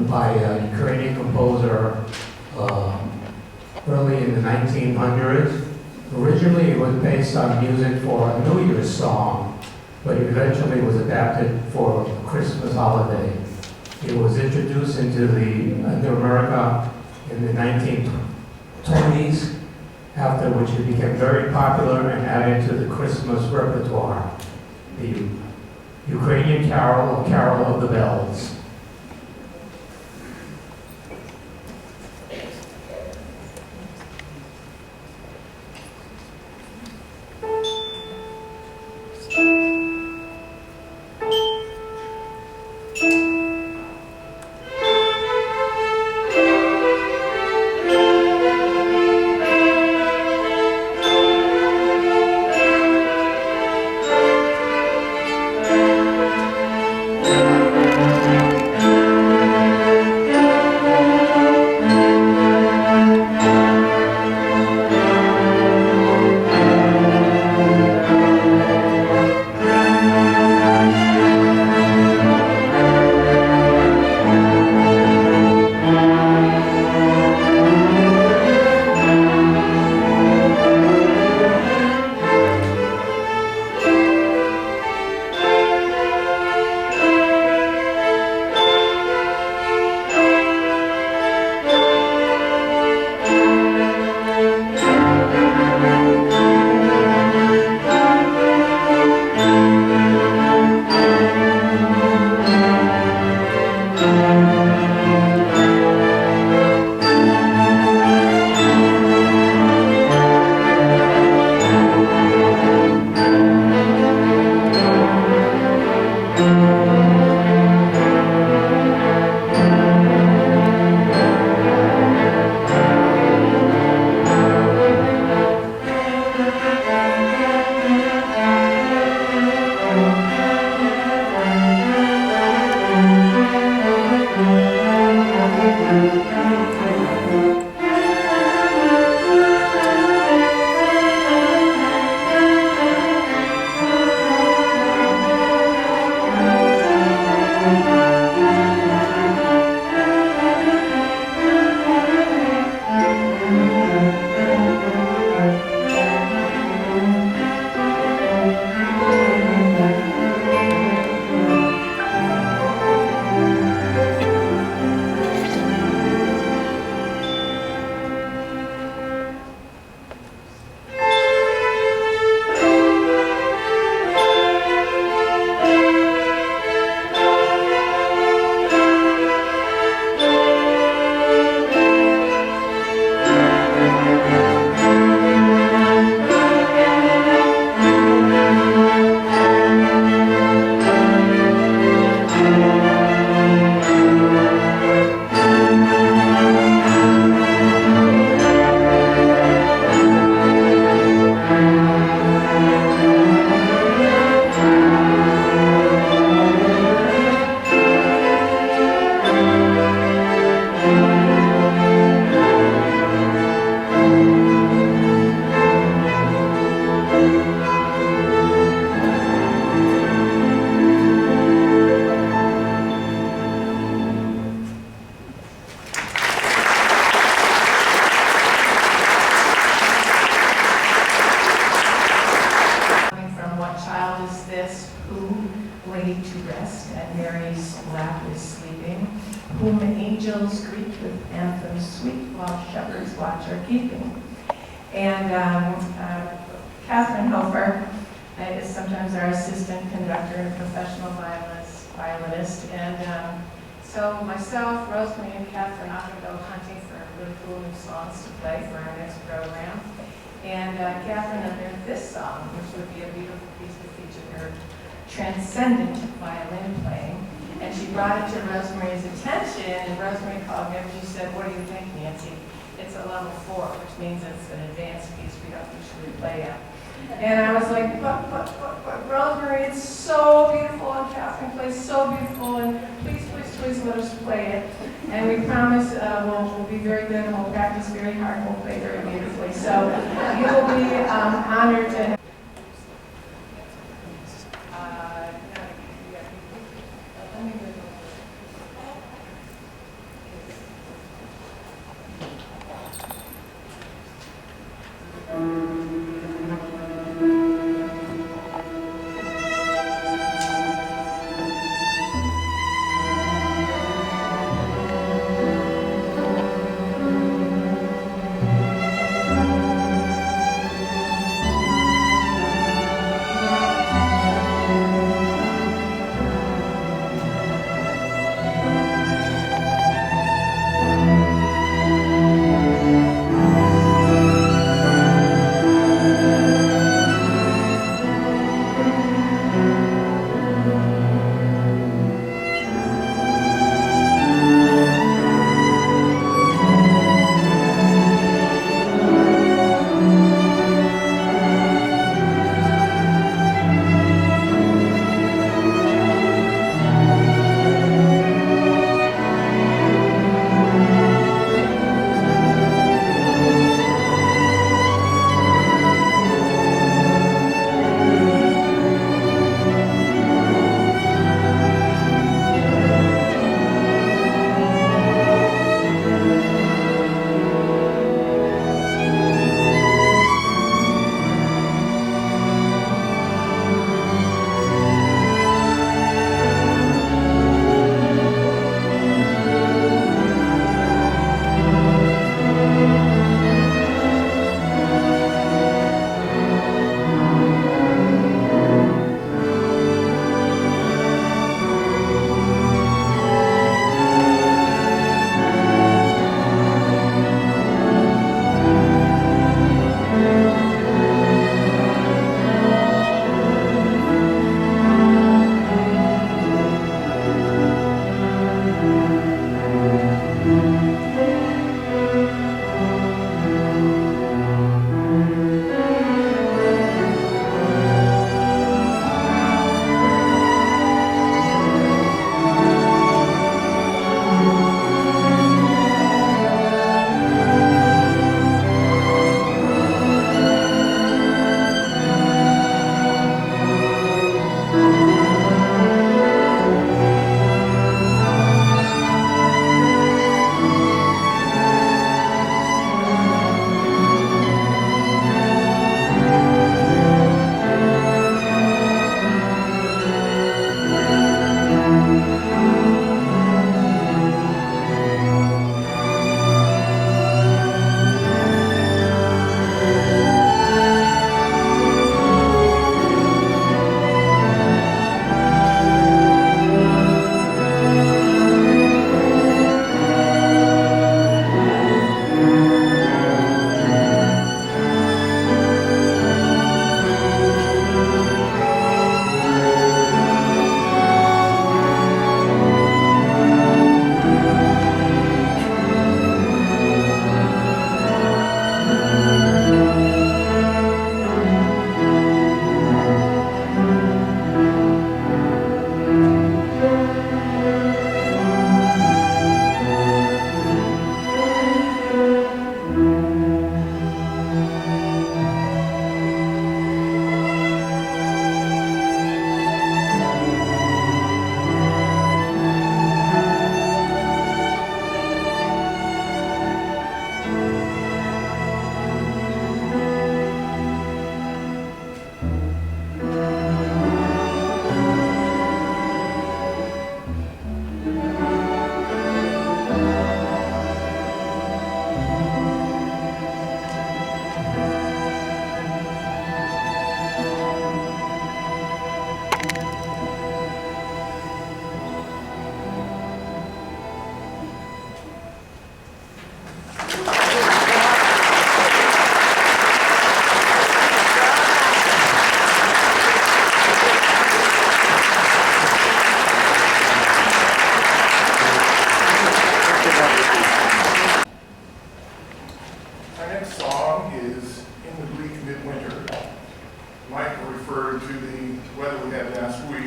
by a Ukrainian composer early in the 1900s. Originally, it was based on music for a New Year's song, but eventually was adapted for a Christmas holiday. It was introduced into America in the 1920s, after which it became very popular and added to the Christmas repertoire. The Ukrainian Carol, or Carol of the Bells. is sometimes our assistant conductor and professional violinist. And so myself, Rosemarie, and Catherine often go hunting for really cool new songs to play for our next program. And Catherine unearthed this song, which would be a beautiful piece to feature her transcendent violin playing. And she brought it to Rosemarie's attention, and Rosemarie called me up and she said, "What do you think, Nancy? It's a level 4, which means it's an advanced piece we don't usually play at." And I was like, but Rosemarie, it's so beautiful, and Catherine plays so beautiful, and please, please, please let us play it. And we promise we'll be very good, and we'll practice very hard, and we'll play very beautifully. So you will be honored to have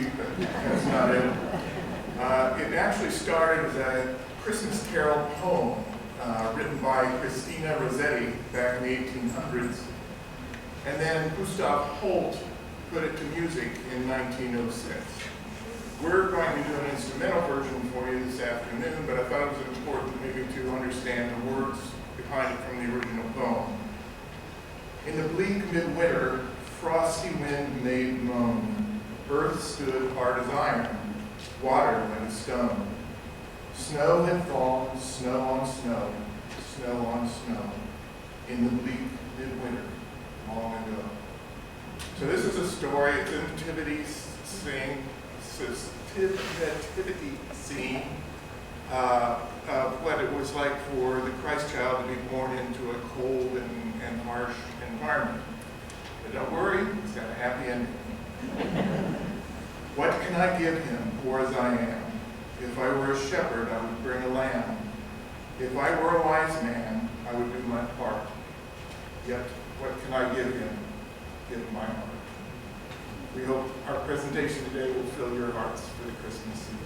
sweet, but that's not it. It actually started as a Christmas carol poem written by Christina Rossetti back in the 1800s. And then Gustav Holt put it to music in 1906. We're going to do an instrumental version for you this afternoon, but I thought it was important maybe to understand the words behind it from the original poem. In the bleak midwinter, frosty wind made moan. Earth stood hard as iron, water like a stone. Snow had fallen, snow on snow, snow on snow, in the bleak midwinter, long ago. So this is a story, it's a nativity scene of what it was like for the Christ child to be born into a cold and harsh environment. But don't worry, it's got a happy ending. What can I give him, poor as I am? If I were a shepherd, I would bring a lamb. If I were a wise man, I would do my part. Yet, what can I give him? Give my heart. We hope our presentation today will fill your hearts for the Christmas season.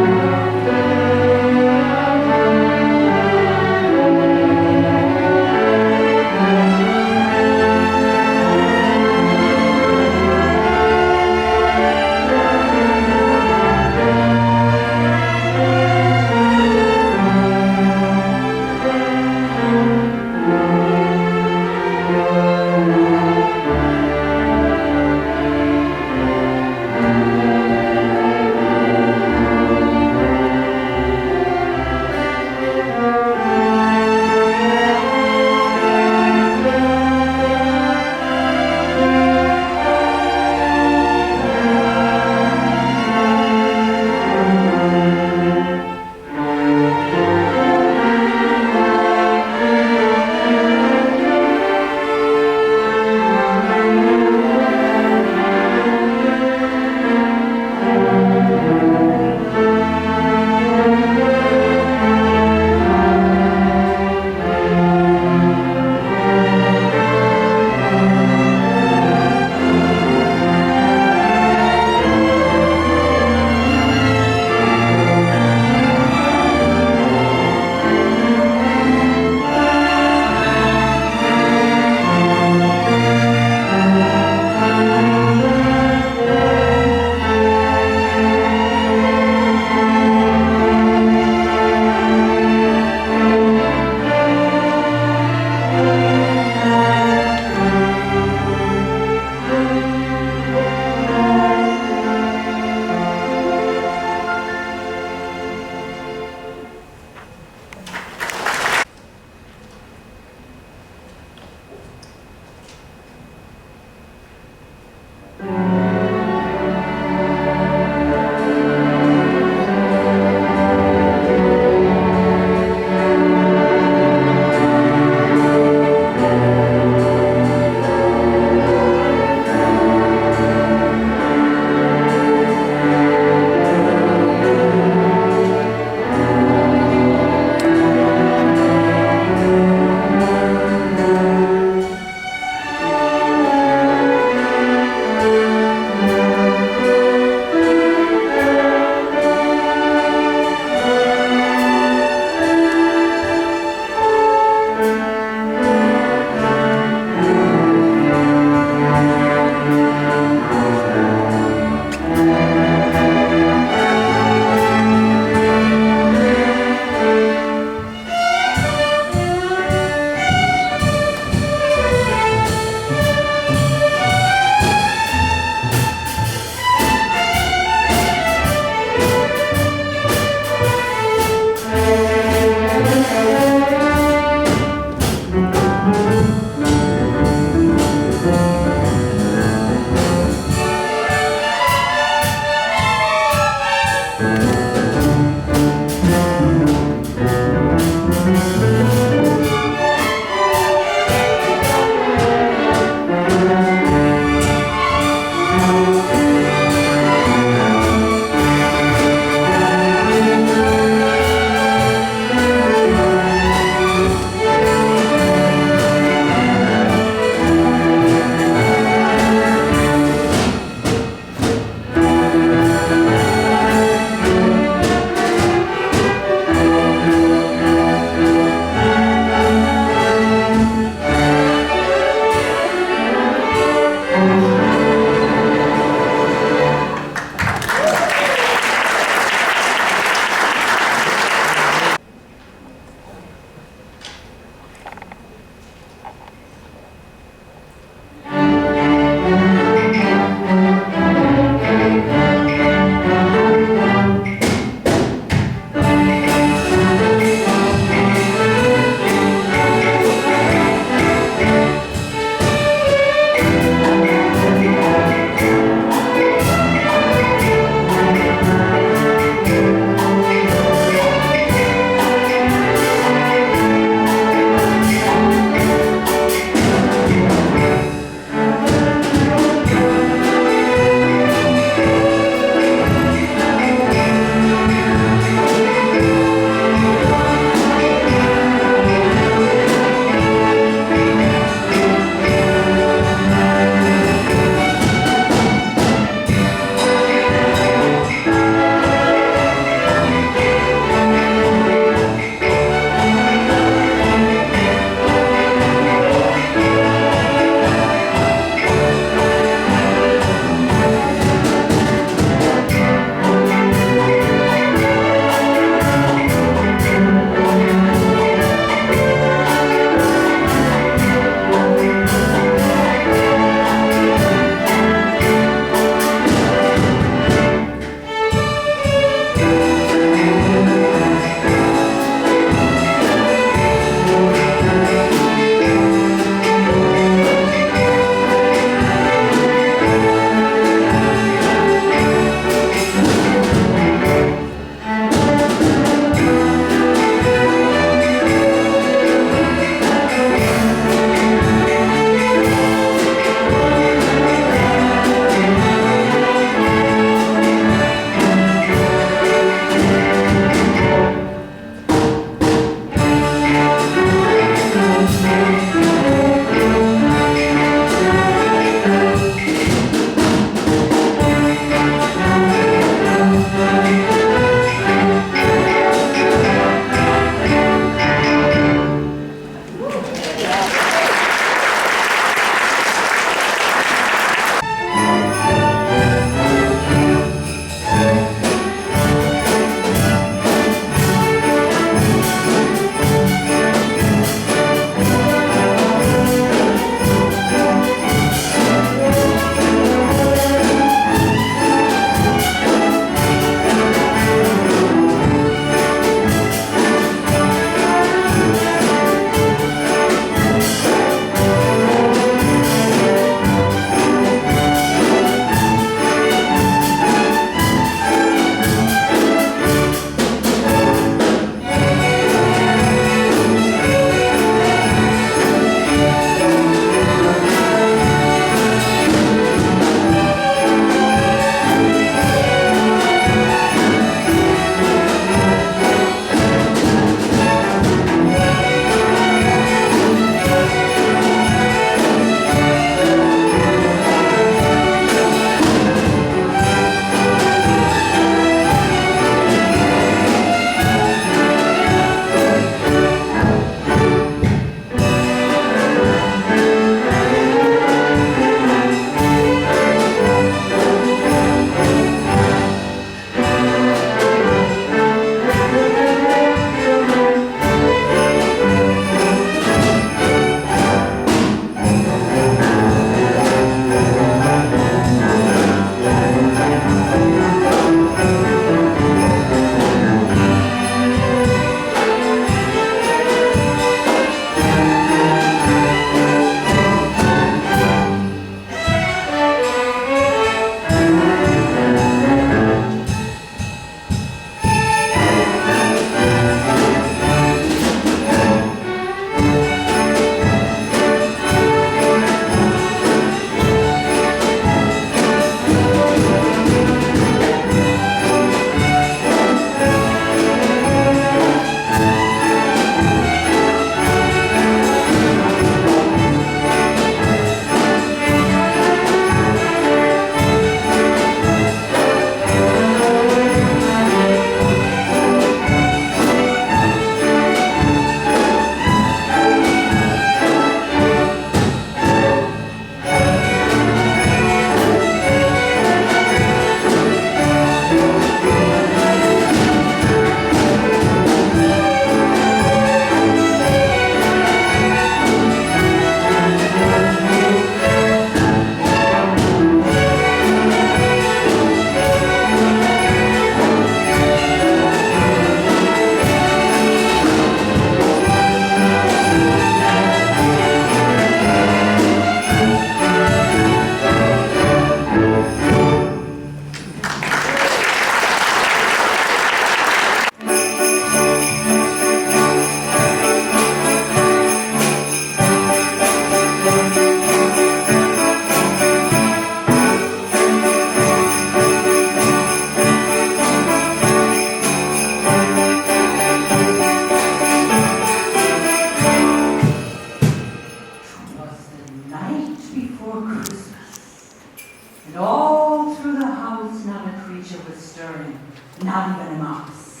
stirring, not even a mouse.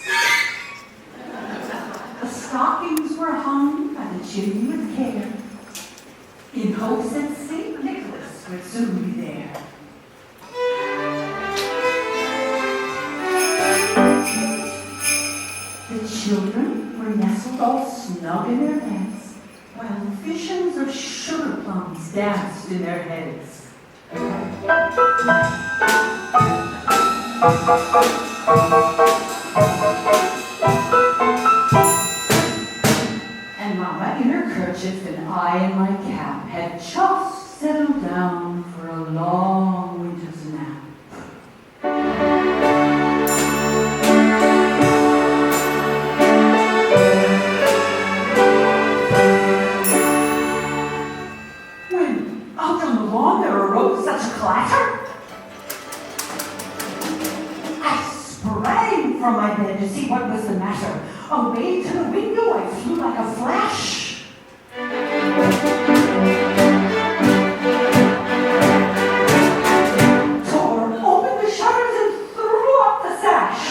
The stockings were hung by the chimney with care, in hopes that St. Nicholas would soon be there. The children were nestled all snug in their beds, while visions of sugar plums danced in their heads. And Mama in her kerchief and I in my cap had just settled down for a long winter's nap. When out on the lawn there arose such a clatter, I sprang from my bed to see what was the matter. Away to the window I flew like a flash. Tore open the shutters and threw up the sash.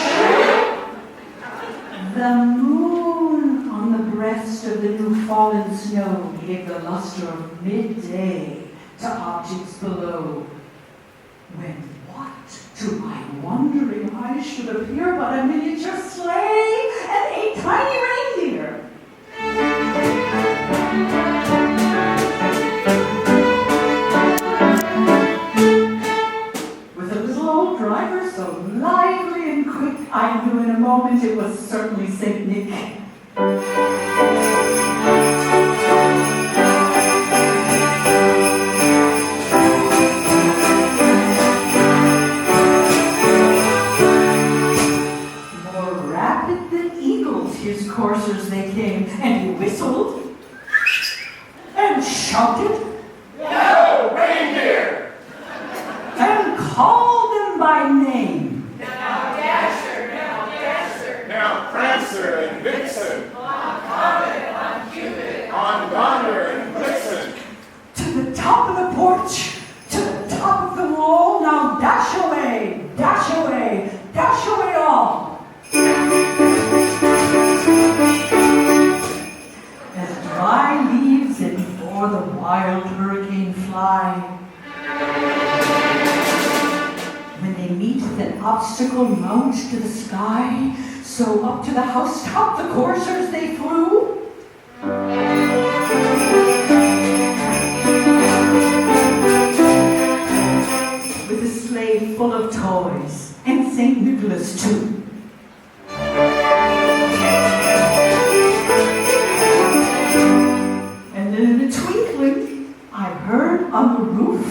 The moon on the breast of the new fallen snow gave the luster of midday to objects below. When what, to my wondering eyes, should appear but a miniature sleigh and a tiny reindeer. With a little old driver so lively and quick, I knew in a moment it was certainly St. Nick. His coursers they came, and he whistled and shouted, "No, reindeer!" and called them by name. Now Dasher, now Dasher, Now Prancer and Vixen, on Comet, on Cupid, on Donner and Blitzen, To the top of the porch, to the top of the wall, now dash away, dash away, dash away all. As dry leaves that before the wild hurricane fly, when they meet with an obstacle mount to the sky, so up to the housetop the coursers they flew. With a sleigh full of toys, and St. Nicholas too. And then in a twinkling, I heard on the roof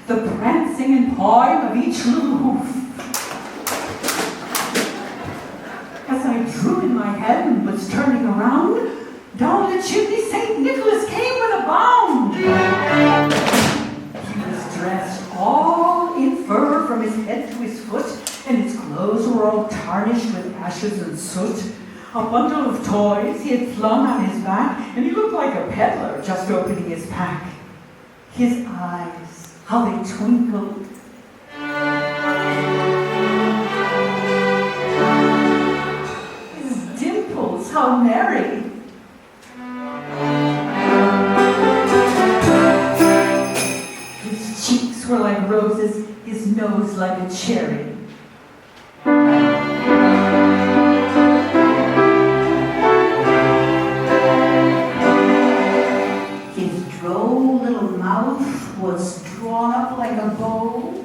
the prancing and pawing of each little hoof. As I drew in my head and was turning around, down the chimney St. Nicholas came with a bound. He was dressed all in fur from his head to his foot, and his clothes were all tarnished with ashes and soot. A bundle of toys he had flung on his back, and he looked like a peddler just opening his pack. His eyes, how they twinkled. His dimples, how merry. His cheeks were like roses, his nose like a cherry. Was drawn up like a bow.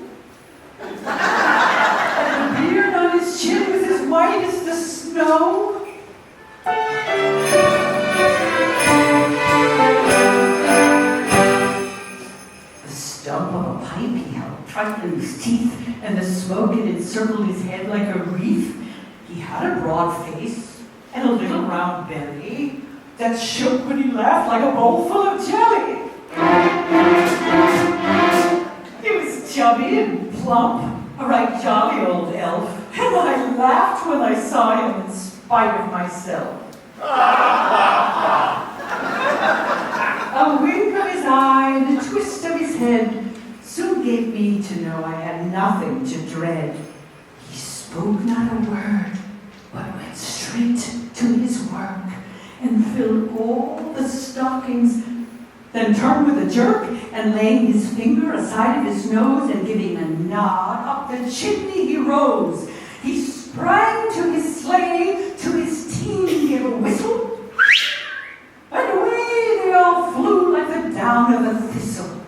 And the beard on his chin was as white as the snow. The stump of a pipe he held tight in his teeth, and the smoke had encircled his head like a wreath. He had a broad face and a little round belly that shook when he laughed like a bowl full of jelly. He was chubby and plump, a right jolly old elf, and I laughed when I saw him in spite of myself. A wink of his eye and a twist of his head soon gave me to know I had nothing to dread. He spoke not a word, but went straight to his work and filled all the stockings, then turned with a jerk and laying his finger aside of his nose and giving a nod, up the chimney he rose. He sprang to his sleigh, to his team gave a whistle, and away they all flew like the down of a thistle.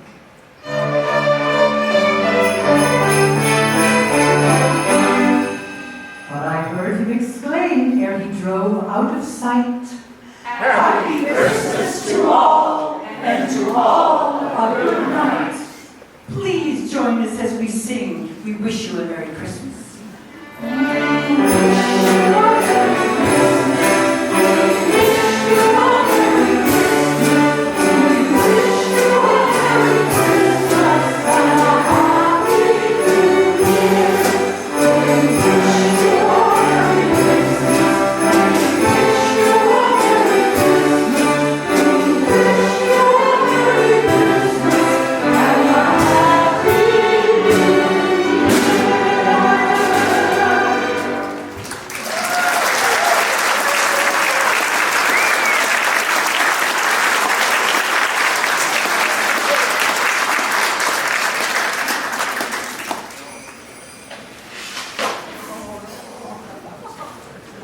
But I heard him exclaim ere he drove out of sight, "Happy Christmas to all, and to all a good night." Please join us as we sing. We wish you a Merry Christmas.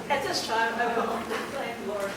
At this time, I will thank Lord